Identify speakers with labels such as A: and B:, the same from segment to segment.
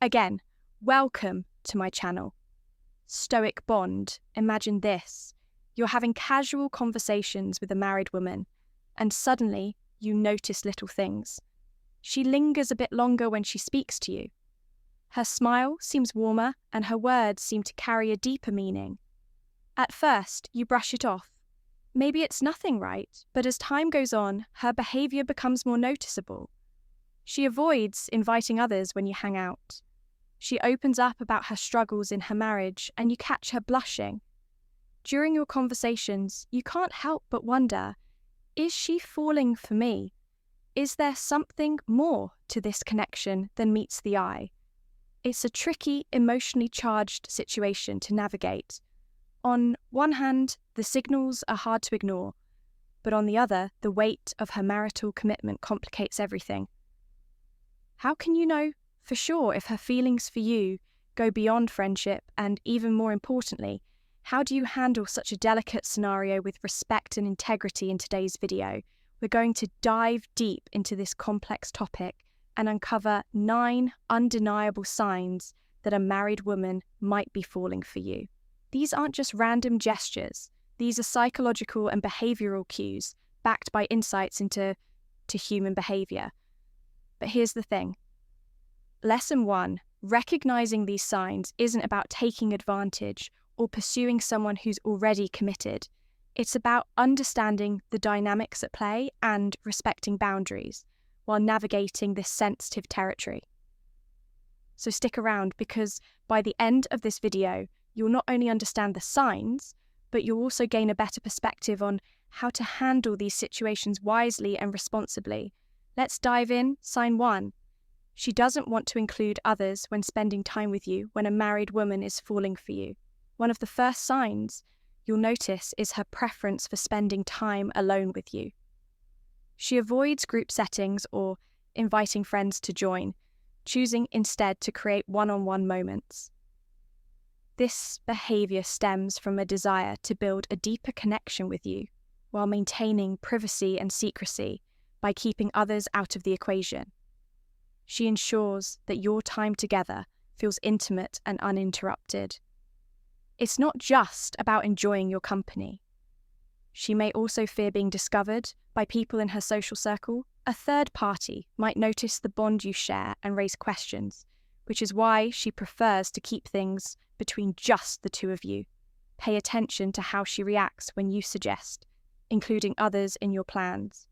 A: Again, welcome to my channel. Stoic bond. Imagine this. You're having casual conversations with a married woman, and suddenly you notice little things. She lingers a bit longer when she speaks to you. Her smile seems warmer, and her words seem to carry a deeper meaning. At first, you brush it off. Maybe it's nothing, right? But as time goes on, her behavior becomes more noticeable. She avoids inviting others when you hang out. She opens up about her struggles in her marriage, and you catch her blushing. During your conversations, you can't help but wonder, is she falling for me? Is there something more to this connection than meets the eye? It's a tricky, emotionally charged situation to navigate. On one hand, the signals are hard to ignore, but on the other, the weight of her marital commitment complicates everything. How can you know for sure if her feelings for you go beyond friendship, and even more importantly, how do you handle such a delicate scenario with respect and integrity in today's video? We're going to dive deep into this complex topic and uncover 9 undeniable signs that a married woman might be falling for you. These aren't just random gestures. These are psychological and behavioral cues backed by insights into human behavior. But here's the thing. Lesson 1, recognizing these signs isn't about taking advantage or pursuing someone who's already committed. It's about understanding the dynamics at play and respecting boundaries while navigating this sensitive territory. So stick around, because by the end of this video, you'll not only understand the signs, but you'll also gain a better perspective on how to handle these situations wisely and responsibly. Let's dive in. Sign 1. She doesn't want to include others when spending time with you when a married woman is falling for you. One of the first signs you'll notice is her preference for spending time alone with you. She avoids group settings or inviting friends to join, choosing instead to create one-on-one moments. This behavior stems from a desire to build a deeper connection with you while maintaining privacy and secrecy by keeping others out of the equation. She ensures that your time together feels intimate and uninterrupted. It's not just about enjoying your company. She may also fear being discovered by people in her social circle. A third party might notice the bond you share and raise questions, which is why she prefers to keep things between just the two of you. Pay attention to how she reacts when you suggest including others in your plans.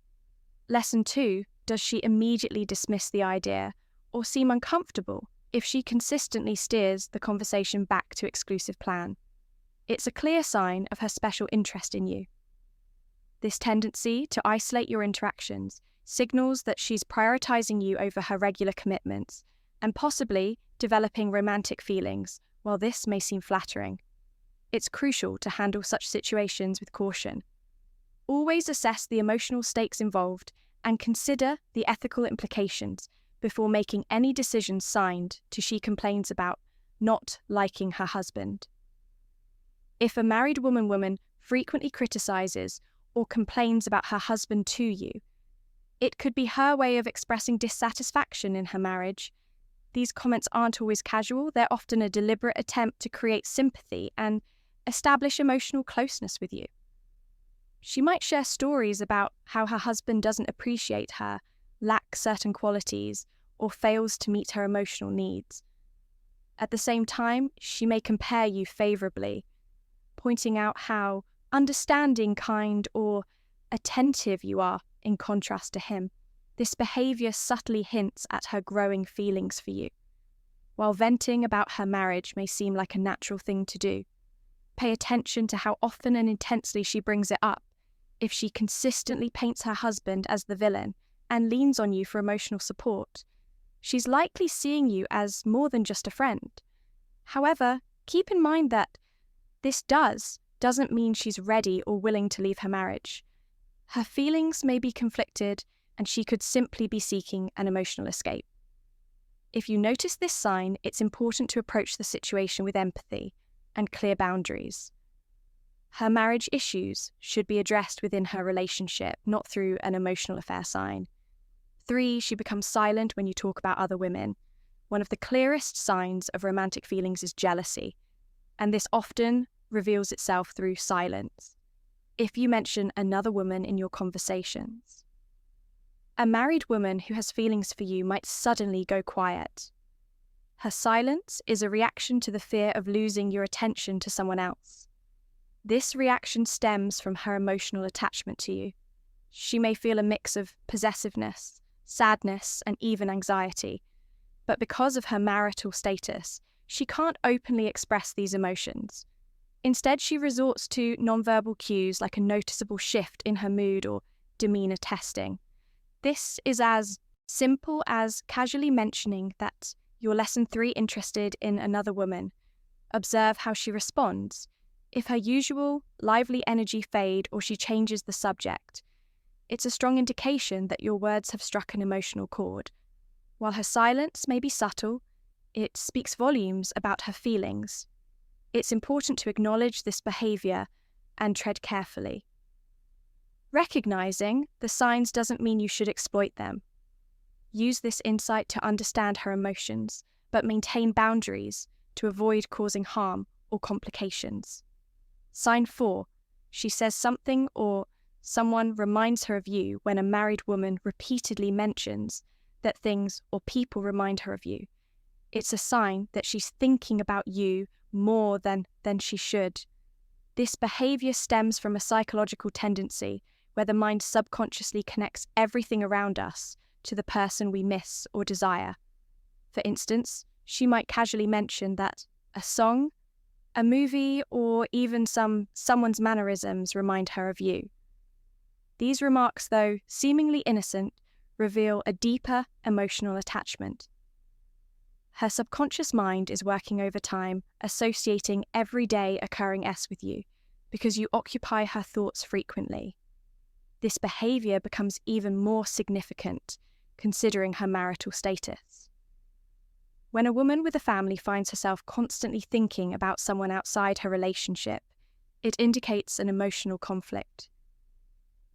A: Lesson 2, does she immediately dismiss the idea or seem uncomfortable if she consistently steers the conversation back to exclusive plan? It's a clear sign of her special interest in you. This tendency to isolate your interactions signals that she's prioritizing you over her regular commitments and possibly developing romantic feelings. While this may seem flattering, it's crucial to handle such situations with caution. Always assess the emotional stakes involved and consider the ethical implications before making any decisions signed to she complains about not liking her husband. If a married woman frequently criticizes or complains about her husband to you, it could be her way of expressing dissatisfaction in her marriage. These comments aren't always casual. They're often a deliberate attempt to create sympathy and establish emotional closeness with you. She might share stories about how her husband doesn't appreciate her, lacks certain qualities, or fails to meet her emotional needs. At the same time, she may compare you favorably, pointing out how understanding, kind, or attentive you are in contrast to him. This behavior subtly hints at her growing feelings for you. While venting about her marriage may seem like a natural thing to do, pay attention to how often and intensely she brings it up. If she consistently paints her husband as the villain and leans on you for emotional support, she's likely seeing you as more than just a friend. However, keep in mind that this doesn't mean she's ready or willing to leave her marriage. Her feelings may be conflicted, and she could simply be seeking an emotional escape. If you notice this sign, it's important to approach the situation with empathy and clear boundaries. Her marriage issues should be addressed within her relationship, not through an emotional affair sign. 3, she becomes silent when you talk about other women. One of the clearest signs of romantic feelings is jealousy, and this often reveals itself through silence. If you mention another woman in your conversations, a married woman who has feelings for you might suddenly go quiet. Her silence is a reaction to the fear of losing your attention to someone else. This reaction stems from her emotional attachment to you. She may feel a mix of possessiveness, sadness, and even anxiety, but because of her marital status, she can't openly express these emotions. Instead, she resorts to nonverbal cues like a noticeable shift in her mood or demeanor testing. This is as simple as casually mentioning that you're less than 3 interested in another woman. Observe how she responds. If her usual lively energy fade or she changes the subject, it's a strong indication that your words have struck an emotional chord. While her silence may be subtle, it speaks volumes about her feelings. It's important to acknowledge this behavior and tread carefully. Recognizing the signs doesn't mean you should exploit them. Use this insight to understand her emotions, but maintain boundaries to avoid causing harm or complications. Sign 4. She says something or someone reminds her of you when a married woman repeatedly mentions that things or people remind her of you. It's a sign that she's thinking about you more than she should. This behavior stems from a psychological tendency where the mind subconsciously connects everything around us to the person we miss or desire. For instance, she might casually mention that a song, a movie, or even someone's mannerisms remind her of you. These remarks, though seemingly innocent, reveal a deeper emotional attachment. Her subconscious mind is working overtime, associating everyday occurring S with you, because you occupy her thoughts frequently. This behavior becomes even more significant, considering her marital status. When a woman with a family finds herself constantly thinking about someone outside her relationship, it indicates an emotional conflict.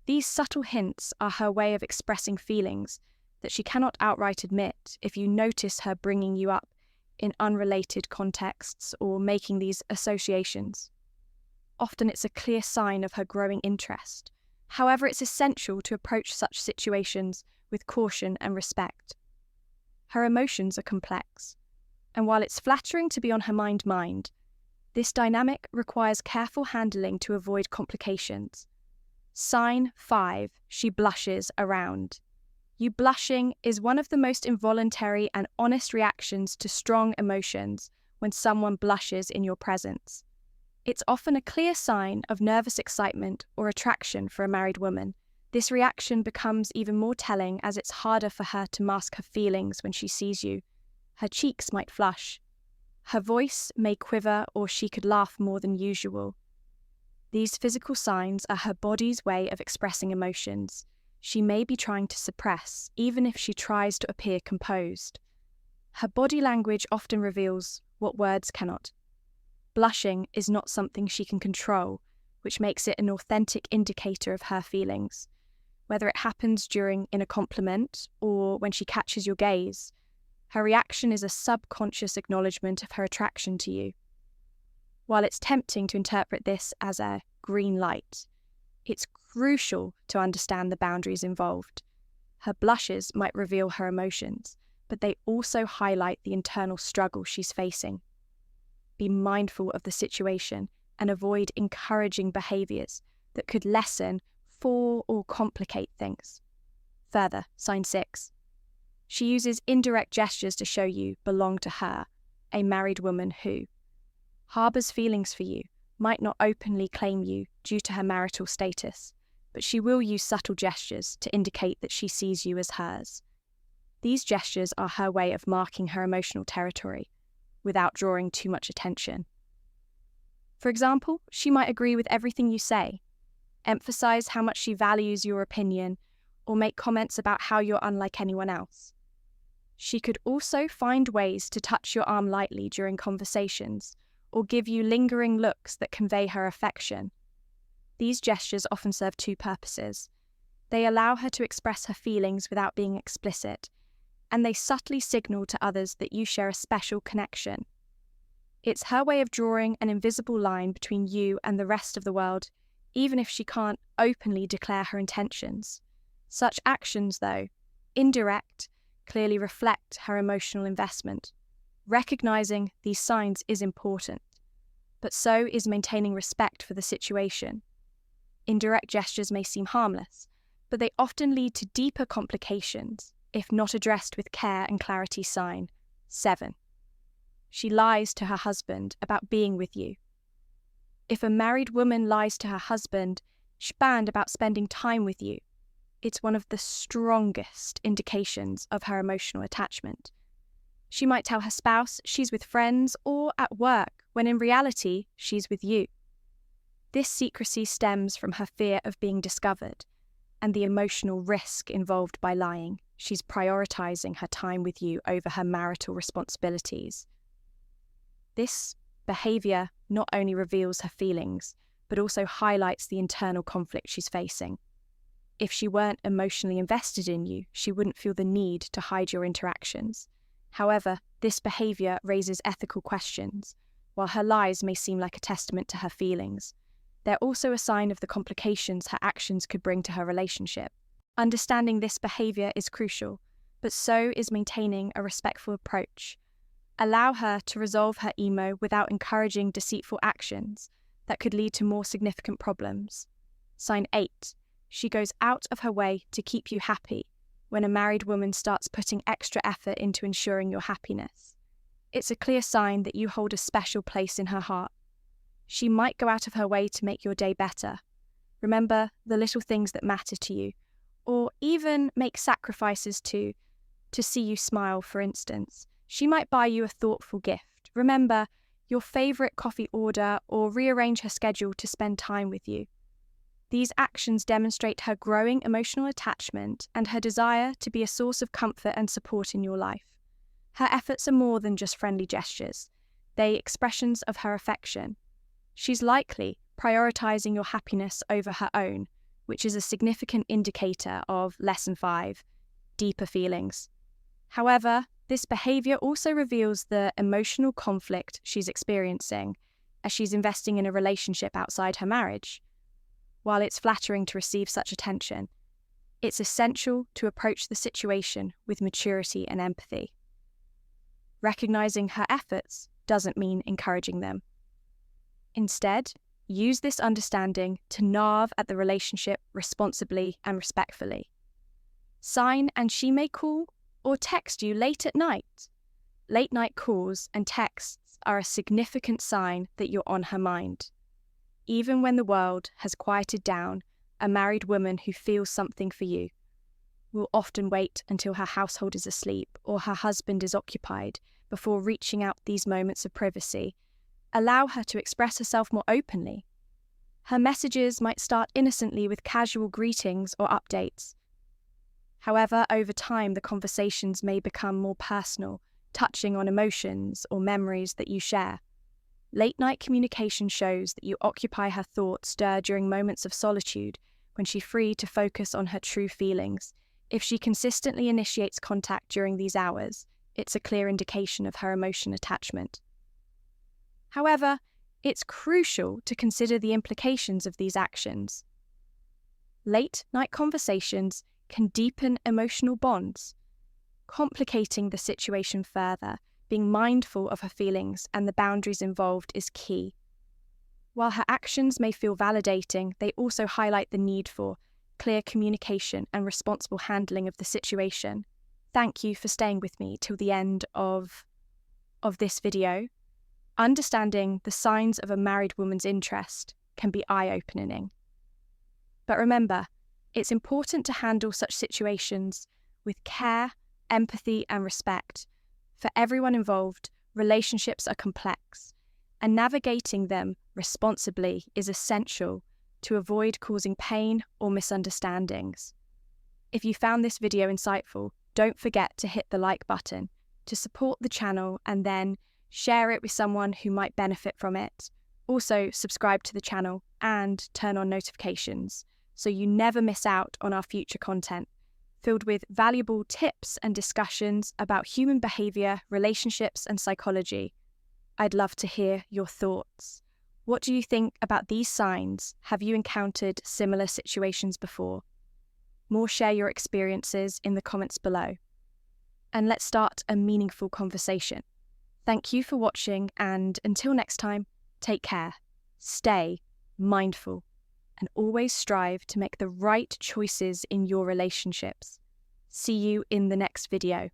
A: These subtle hints are her way of expressing feelings that she cannot outright admit if you notice her bringing you up in unrelated contexts or making these associations. Often it's a clear sign of her growing interest. However, it's essential to approach such situations with caution and respect. Her emotions are complex, and while it's flattering to be on her mind, this dynamic requires careful handling to avoid complications. Sign 5, she blushes around. You blushing is one of the most involuntary and honest reactions to strong emotions when someone blushes in your presence. It's often a clear sign of nervous excitement or attraction for a married woman. This reaction becomes even more telling as it's harder for her to mask her feelings when she sees you. Her cheeks might flush. Her voice may quiver, or she could laugh more than usual. These physical signs are her body's way of expressing emotions she may be trying to suppress, even if she tries to appear composed. Her body language often reveals what words cannot. Blushing is not something she can control, which makes it an authentic indicator of her feelings. Whether it happens in a compliment or when she catches your gaze, her reaction is a subconscious acknowledgement of her attraction to you. While it's tempting to interpret this as a green light, it's crucial to understand the boundaries involved. Her blushes might reveal her emotions, but they also highlight the internal struggle she's facing. Be mindful of the situation and avoid encouraging behaviours that could lessen, or complicate things. Further, sign 6. She uses indirect gestures to show you belong to her, a married woman who harbours feelings for you, might not openly claim you due to her marital status, but she will use subtle gestures to indicate that she sees you as hers. These gestures are her way of marking her emotional territory, without drawing too much attention. For example, she might agree with everything you say, emphasize how much she values your opinion, or make comments about how you're unlike anyone else. She could also find ways to touch your arm lightly during conversations, or give you lingering looks that convey her affection. These gestures often serve 2 purposes. They allow her to express her feelings without being explicit, and they subtly signal to others that you share a special connection. It's her way of drawing an invisible line between you and the rest of the world, even if she can't openly declare her intentions. Such actions, though, indirect, clearly reflect her emotional investment. Recognizing these signs is important, but so is maintaining respect for the situation. Indirect gestures may seem harmless, but they often lead to deeper complications if not addressed with care and clarity. Sign 7. She lies to her husband about being with you. If a married woman lies to her husband about spending time with you, it's one of the strongest indications of her emotional attachment. She might tell her spouse she's with friends or at work, when in reality she's with you. This secrecy stems from her fear of being discovered and the emotional risk involved by lying. She's prioritizing her time with you over her marital responsibilities. This behavior not only reveals her feelings, but also highlights the internal conflict she's facing. If she weren't emotionally invested in you, she wouldn't feel the need to hide your interactions. However, this behavior raises ethical questions. While her lies may seem like a testament to her feelings, they're also a sign of the complications her actions could bring to her relationship. Understanding this behavior is crucial, but so is maintaining a respectful approach. Allow her to resolve her emo without encouraging deceitful actions that could lead to more significant problems. Sign 8. She goes out of her way to keep you happy. When a married woman starts putting extra effort into ensuring your happiness, it's a clear sign that you hold a special place in her heart. She might go out of her way to make your day better. Remember the little things that matter to you, or even make sacrifices to see you smile, for instance. She might buy you a thoughtful gift, remember your favorite coffee order, or rearrange her schedule to spend time with you. These actions demonstrate her growing emotional attachment and her desire to be a source of comfort and support in your life. Her efforts are more than just friendly gestures. They're expressions of her affection. She's likely prioritizing your happiness over her own, which is a significant indicator of Lesson 5, deeper feelings. However, this behavior also reveals the emotional conflict she's experiencing as she's investing in a relationship outside her marriage. While it's flattering to receive such attention, it's essential to approach the situation with maturity and empathy. Recognizing her efforts doesn't mean encouraging them. Instead, use this understanding to gnaw at the relationship responsibly and respectfully. Sign, and she may call or text you late at night. Late night calls and texts are a significant sign that you're on her mind. Even when the world has quieted down, a married woman who feels something for you will often wait until her household is asleep or her husband is occupied before reaching out. These moments of privacy allow her to express herself more openly. Her messages might start innocently with casual greetings or updates. However, over time, the conversations may become more personal, touching on emotions or memories that you share. Late-night communication shows that you occupy her thoughts during moments of solitude when she's free to focus on her true feelings. If she consistently initiates contact during these hours, it's a clear indication of her emotion attachment. However, it's crucial to consider the implications of these actions. Late-night conversations can deepen emotional bonds, complicating the situation further. Being mindful of her feelings and the boundaries involved is key. While her actions may feel validating, they also highlight the need for clear communication and responsible handling of the situation. Thank you for staying with me till the end of this video. Understanding the signs of a married woman's interest can be eye-opening. But remember, it's important to handle such situations with care, empathy, and respect. For everyone involved, relationships are complex, and navigating them responsibly is essential to avoid causing pain or misunderstandings. If you found this video insightful, don't forget to hit the like button to support the channel and then share it with someone who might benefit from it. Also, subscribe to the channel and turn on notifications so you never miss out on our future content. filled with valuable tips and discussions about human behavior, relationships, and psychology. I'd love to hear your thoughts. What do you think about these signs? Have you encountered similar situations before? Share your experiences in the comments below. And let's start a meaningful conversation. Thank you for watching, and until next time, take care, stay mindful, and always strive to make the right choices in your relationships. See you in the next video.